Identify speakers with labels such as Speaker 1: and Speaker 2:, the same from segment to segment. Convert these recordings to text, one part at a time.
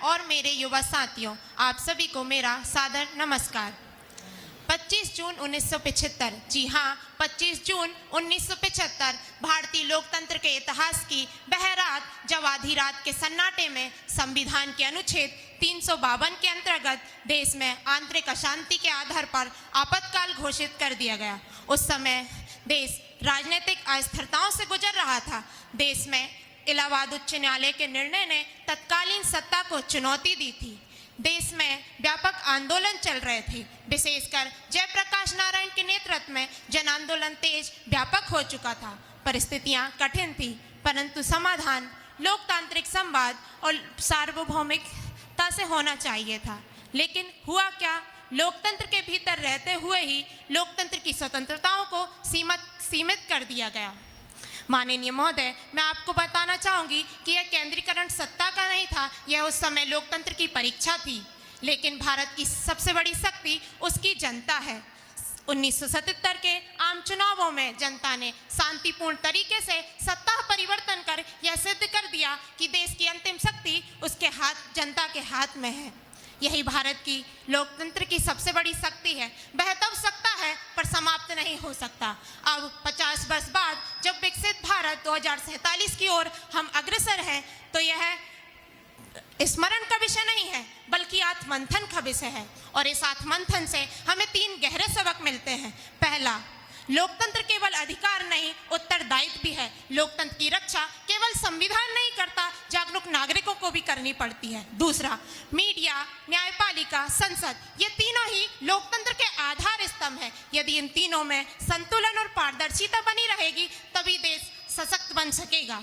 Speaker 1: और मेरे युवा साथियों, आप सभी को मेरा सादर नमस्कार। 25 जून 1975, जी हाँ 25 जून 1975 भारतीय लोकतंत्र के इतिहास की वह रात जब आधी रात के सन्नाटे में संविधान के अनुच्छेद 352 के अंतर्गत देश में आंतरिक अशांति के आधार पर आपातकाल घोषित कर दिया गया। उस समय देश राजनीतिक अस्थिरताओं से गुजर रहा था। देश में इलाहाबाद उच्च न्यायालय के निर्णय ने तत्कालीन सत्ता को चुनौती दी थी। देश में व्यापक आंदोलन चल रहे थे। विशेषकर जयप्रकाश नारायण के नेतृत्व में जन आंदोलन तेज व्यापक हो चुका था। परिस्थितियां कठिन थी, परंतु समाधान लोकतांत्रिक संवाद और सार्वभौमिकता से होना चाहिए था। लेकिन हुआ क्या? लोकतंत्र के भीतर रहते हुए ही लोकतंत्र की स्वतंत्रताओं को सीमित कर दिया गया। माननीय महोदय, मैं आपको बताना चाहूँगी कि यह केंद्रीकरण सत्ता का नहीं था, यह उस समय लोकतंत्र की परीक्षा थी। लेकिन भारत की सबसे बड़ी शक्ति उसकी जनता है। 1977 के आम चुनावों में जनता ने शांतिपूर्ण तरीके से सत्ता परिवर्तन कर यह सिद्ध कर दिया कि देश की अंतिम शक्ति उसके हाथ, जनता के हाथ में है। यही भारत की लोकतंत्र की सबसे बड़ी शक्ति है। वह तब सकता है पर समाप्त नहीं हो सकता। अब 50 वर्ष बाद जब विकसित भारत 2047 की ओर हम अग्रसर हैं, तो यह स्मरण का विषय नहीं है बल्कि आत्ममंथन का विषय है। और इस आत्ममंथन से हमें 3 गहरे सबक मिलते हैं। पहला, लोकतंत्र केवल अधिकार नहीं, उत्तरदायित्व भी है। लोकतंत्र की रक्षा केवल संविधान नहीं करता, जागरूक नागरिकों को भी करनी पड़ती है। दूसरा, मीडिया, न्यायपालिका, संसद, ये तीनों ही लोकतंत्र के आधार स्तंभ हैं। यदि इन तीनों में संतुलन और पारदर्शिता बनी रहेगी तभी देश सशक्त बन सकेगा।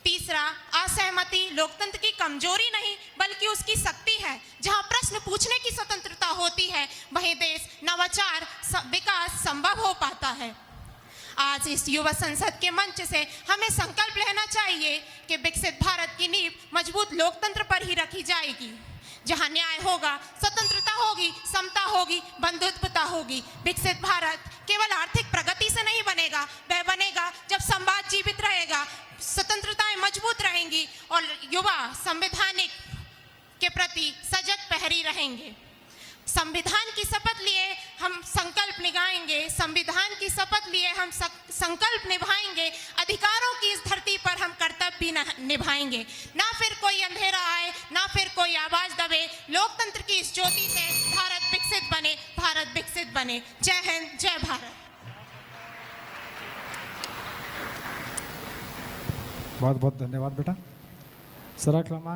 Speaker 1: तीसरा, असहमति लोकतंत्र की कमजोरी नहीं बल्कि उसकी शक्ति है। जहां प्रश्न पूछने की स्वतंत्रता होती है वहीं देश, नवाचार, विकास संभव हो पाता है। आज इस युवा संसद के मंच से हमें संकल्प लेना चाहिए कि विकसित भारत की नींव मजबूत लोकतंत्र पर ही रखी जाएगी। जहां न्याय होगा, स्वतंत्रता होगी, समता होगी, बंधुत्वता होगी। विकसित भारत केवल आर्थिक प्रगति से नहीं बनेगा, वह बनेगा जब संवाद जीवित रहेगा, स्वतंत्रताएं मजबूत रहेंगी और युवा संवैधानिक के प्रति सजग प्रहरी रहेंगे। संविधान की शपथ लिए हम संकल्प निभाएंगे, संविधान की शपथ लिए हम संकल्प निभाएंगे, अधिकारों की इस धरती पर हम कर्तव्य भी निभाएंगे। ना फिर कोई अंधेरा आए, ना फिर कोई आवाज दबे। लोकतंत्र की इस ज्योति से भारत विकसित बने, भारत विकसित बने। जय हिंद, जय भारत।
Speaker 2: बहुत बहुत धन्यवाद बेटा। सराक्रमा